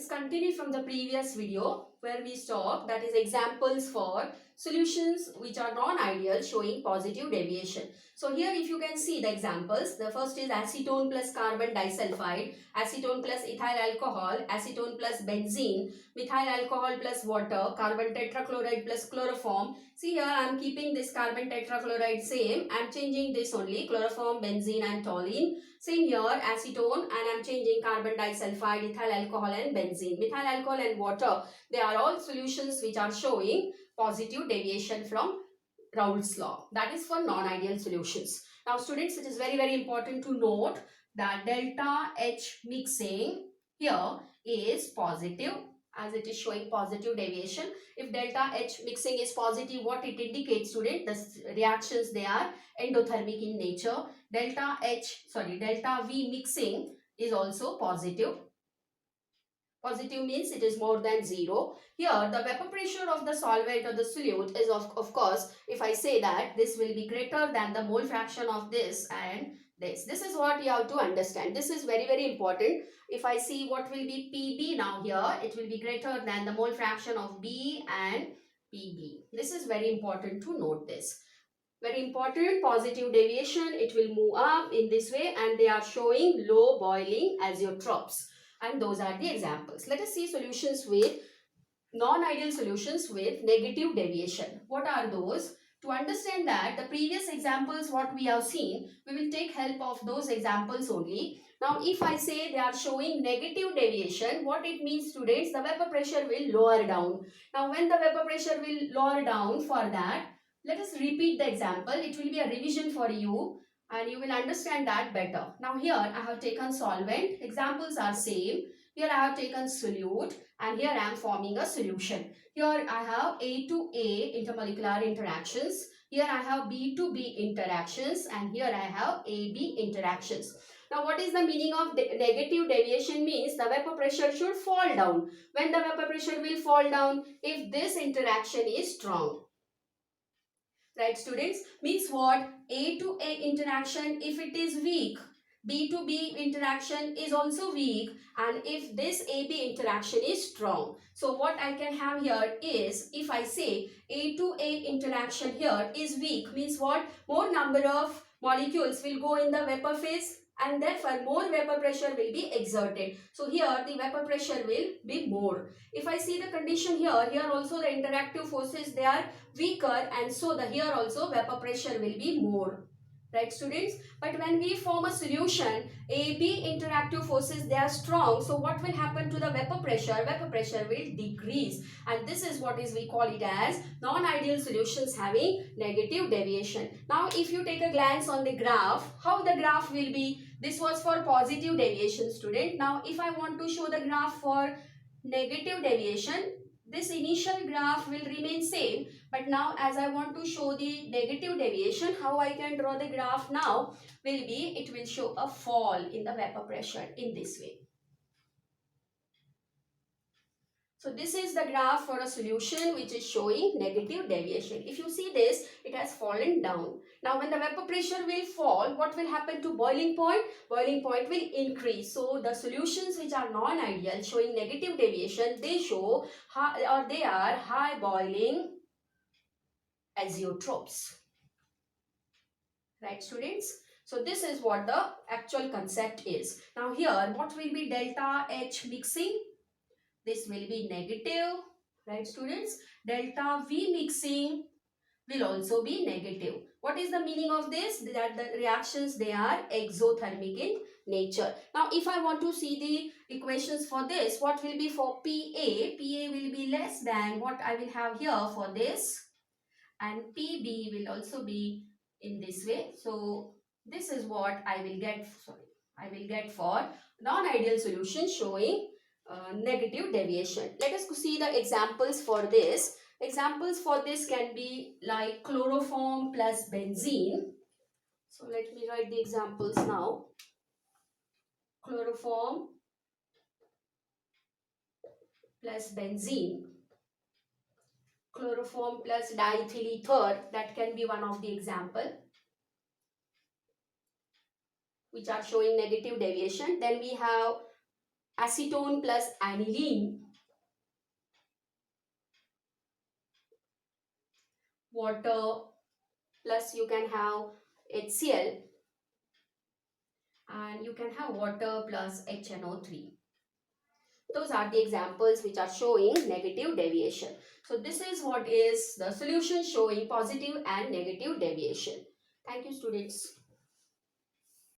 us continue from the previous video where we stopped, that is examples for solutions which are non-ideal showing positive deviation. So here if you can see the examples, the first is acetone plus carbon disulfide, acetone plus ethyl alcohol, acetone plus benzene, methyl alcohol plus water, carbon tetrachloride plus chloroform. See here I am keeping this carbon tetrachloride same, I am changing this only, chloroform, benzene and toluene. Same here, acetone, and I am changing carbon disulfide, ethyl alcohol and benzene. Methyl alcohol and water, they are all solutions which are showing positive deviation from Raoult's law. That is for non-ideal solutions. Now students, it is very important to note that delta H mixing here is positive, as it is showing positive deviation. If delta H mixing is positive, what it indicates, student? The reactions, they are endothermic in nature. Delta V mixing is also positive. Positive means it is more than 0. Here the vapor pressure of the solvent or the solute is of course, if I say that this will be greater than the mole fraction of this and this. This is what you have to understand. This is very important. If I see what will be PB now here, it will be greater than the mole fraction of B and PB. This is very important to note this. Very important, positive deviation, it will move up in this way and they are showing low boiling azeotrophs. And those are the examples. Let us see solutions with non-ideal solutions with negative deviation. What are those? To understand that, the previous examples what we have seen, we will take help of those examples only. Now, if I say they are showing negative deviation, what it means, students? The vapor pressure will lower down. Now, when the vapor pressure will lower down, for that, let us repeat the example. It will be a revision for you and you will understand that better. Now here I have taken solvent. Examples are same. Here I have taken solute and here I am forming a solution. Here I have A to A intermolecular interactions. Here I have B to B interactions and here I have AB interactions. Now what is the meaning of negative deviation? Means the vapor pressure should fall down. When the vapor pressure will fall down? If this interaction is strong. Right students, means what? A to A interaction, if it is weak, B to B interaction is also weak, and if this AB interaction is strong. So what I can have here is, if I say A to A interaction here is weak, means what? More number of molecules will go in the vapor phase and therefore more vapor pressure will be exerted. So here the vapor pressure will be more. If I see the condition here, here also the interactive forces, they are weaker and so the here also vapor pressure will be more. Right students? But when we form a solution, AB interactive forces, they are strong. So what will happen to the vapor pressure? Vapor pressure will decrease. And this is what is we call it as non-ideal solutions having negative deviation. Now if you take a glance on the graph, how the graph will be? This was for positive deviation, student. Now if I want to show the graph for negative deviation, this initial graph will remain same, but now as I want to show the negative deviation, how I can draw the graph now will be, it will show a fall in the vapor pressure in this way. So this is the graph for a solution which is showing negative deviation. If you see this, it has fallen down. Now when the vapor pressure will fall, what will happen to boiling point? Boiling point will increase. So the solutions which are non-ideal showing negative deviation, they show they are high boiling azeotrophs. Right students? So this is what the actual concept is. Now here what will be delta H mixing? This will be negative, right students? Delta V mixing will also be negative. What is the meaning of this? That the reactions, they are exothermic in nature. Now if I want to see the equations for this, what will be for PA? PA will be less than what I will have here for this, and PB will also be in this way. So this is what I will get, for non-ideal solution showing negative deviation. Let us see the examples for this. Examples for this can be like chloroform plus benzene. So let me write the examples now. Chloroform plus benzene. Chloroform plus diethyl ether, that can be one of the example which are showing negative deviation. Then we have acetone plus aniline, water plus you can have HCl, and you can have water plus HNO3. Those are the examples which are showing negative deviation. So this is what is the solution showing positive and negative deviation. Thank you, students.